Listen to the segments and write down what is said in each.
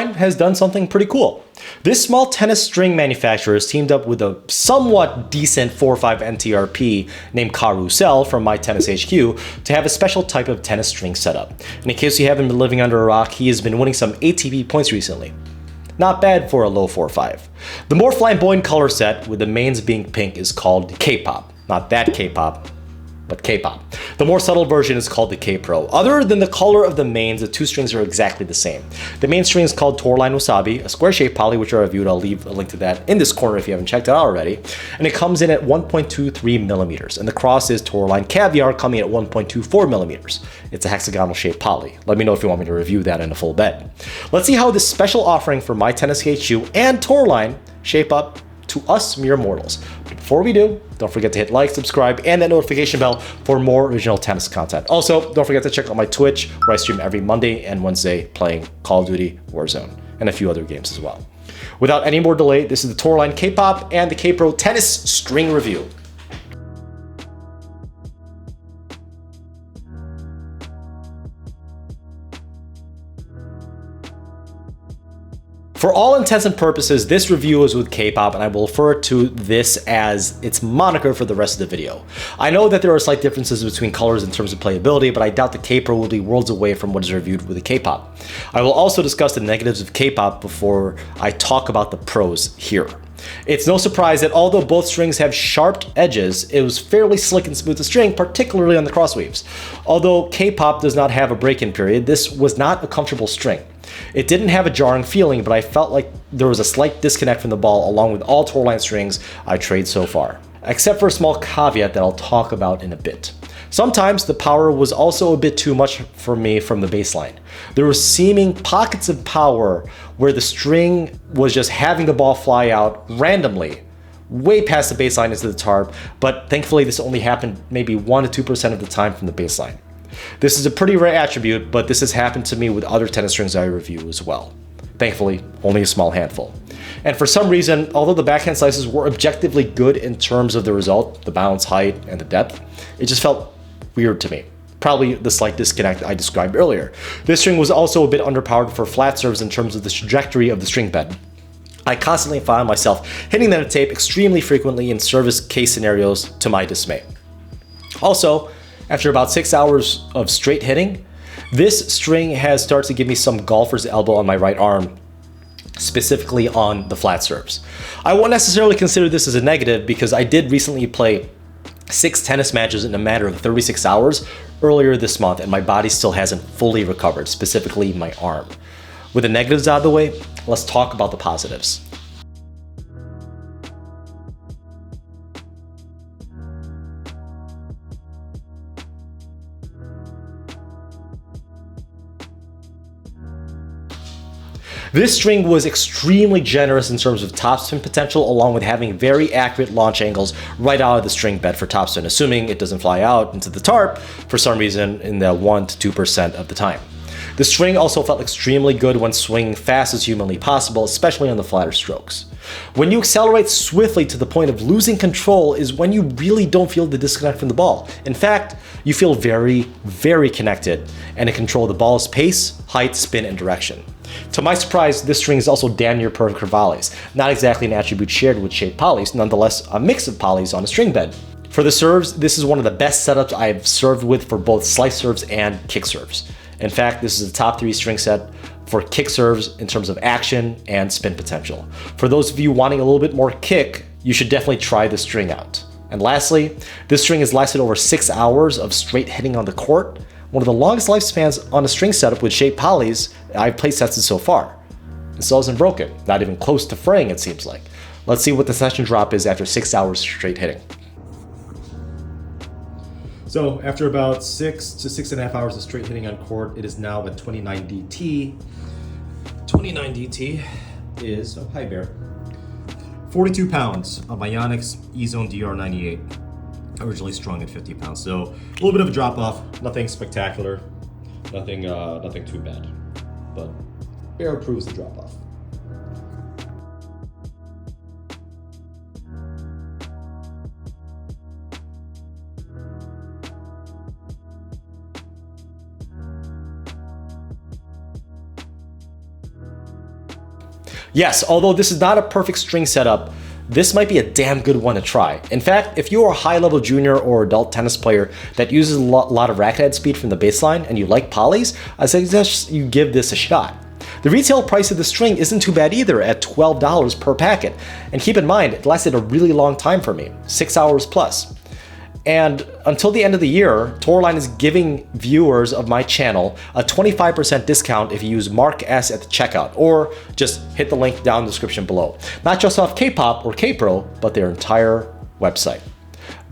Toroline has done something pretty cool. This small tennis string manufacturer has teamed up with a somewhat decent 4.5 NTRP named Carousel from My Tennis HQ to have a special type of tennis string setup. And in case you haven't been living under a rock, he has been winning some ATP points recently. Not bad for a low 4.5. The more flamboyant color set, with the mains being pink, is called K-pop. Not that K-pop, but K-pop. The more subtle version is called the K-Pro. Other than the color of the mains, the two strings are exactly the same. The main string is called Toroline Wasabi, a square-shaped poly which I reviewed. I'll leave a link to that in this corner if you haven't checked it out already. And it comes in at 1.23 millimeters. And the cross is Toroline Caviar, coming at 1.24 millimeters. It's a hexagonal shaped poly. Let me know if you want me to review that in a full bed. Let's see how this special offering from My Tennis HQ and Toroline shape up to us mere mortals. But before we do, don't forget to hit like, subscribe, and that notification bell for more original tennis content. Also, don't forget to check out my Twitch, where I stream every Monday and Wednesday playing Call of Duty Warzone and a few other games as well. Without any more delay, this is the Toroline K-Pop and the K-Pro Tennis String Review. For all intents and purposes, this review is with K-pop, and I will refer to this as its moniker for the rest of the video. I know that there are slight differences between colors in terms of playability, but I doubt the K-Pro will be worlds away from what is reviewed with the K-pop. I will also discuss the negatives of K-pop before I talk about the pros here. It's no surprise that although both strings have sharp edges, it was fairly slick and smooth to string, particularly on the crossweaves. Although K-pop does not have a break-in period, this was not a comfortable string. It didn't have a jarring feeling, but I felt like there was a slight disconnect from the ball along with all Toroline strings I tried so far, except for a small caveat that I'll talk about in a bit. Sometimes the power was also a bit too much for me from the baseline. There were seeming pockets of power where the string was just having the ball fly out randomly, way past the baseline into the tarp, but thankfully this only happened maybe 1 to 2% of the time from the baseline. This is a pretty rare attribute, but this has happened to me with other tennis strings I review as well. Thankfully, only a small handful. And for some reason, although the backhand slices were objectively good in terms of the result, the bounce, height, and the depth, it just felt weird to me. Probably the slight disconnect I described earlier. This string was also a bit underpowered for flat serves in terms of the trajectory of the string bed. I constantly found myself hitting that tape extremely frequently in service case scenarios to my dismay. Also, after about 6 hours of straight hitting, this string has started to give me some golfer's elbow on my right arm, specifically on the flat serves. I won't necessarily consider this as a negative because I did recently play 6 tennis matches in a matter of 36 hours earlier this month, and my body still hasn't fully recovered, specifically my arm. With the negatives out of the way, let's talk about the positives. This string was extremely generous in terms of topspin potential, along with having very accurate launch angles right out of the string bed for topspin, assuming it doesn't fly out into the tarp for some reason in the 1 to 2% of the time. The string also felt extremely good when swinging fast as humanly possible, especially on the flatter strokes. When you accelerate swiftly to the point of losing control is when you really don't feel the disconnect from the ball. In fact, you feel very, very connected and in control of the ball's pace, height, spin, and direction. To my surprise, this string is also damn near perfect for volleys. Not exactly an attribute shared with shaped polys, nonetheless a mix of polys on a string bed. For the serves, this is one of the best setups I've served with for both slice serves and kick serves. In fact, this is a top 3 string set for kick serves in terms of action and spin potential. For those of you wanting a little bit more kick, you should definitely try this string out. And lastly, this string has lasted over 6 hours of straight hitting on the court, one of the longest lifespans on a string setup with shaped polys I've play tested so far. It still isn't broken, not even close to fraying it seems like. Let's see what the session drop is after 6 hours straight hitting. So after about 6 to 6.5 hours of straight hitting on court, it is now at 29 DT. 29 DT is, oh hi bear, 42 pounds of Ionics E-Zone DR98, originally strung at 50 pounds. So a little bit of a drop off, nothing spectacular, nothing too bad, but bear approves the drop off. Yes, although this is not a perfect string setup, this might be a damn good one to try. In fact, if you are a high-level junior or adult tennis player that uses a lot of racket head speed from the baseline and you like polys, I suggest you give this a shot. The retail price of the string isn't too bad either at $12 per packet. And keep in mind, it lasted a really long time for me, 6 hours plus. And until the end of the year, Toroline is giving viewers of my channel a 25% discount if you use Mark S at the checkout, or just hit the link down in the description below. Not just off K-pop or K-Pro, but their entire website.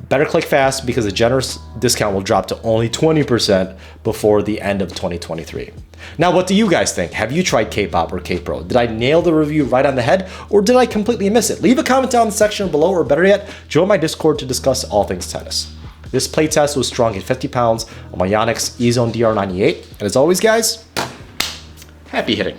Better click fast because a generous discount will drop to only 20% before the end of 2023. Now, what do you guys think? Have you tried K-pop or K-Pro? Did I nail the review right on the head, or did I completely miss it? Leave a comment down in the section below, or better yet, join my Discord to discuss all things tennis. This playtest was strong at 50 pounds on my Yonex E-Zone DR98. And as always, guys, happy hitting.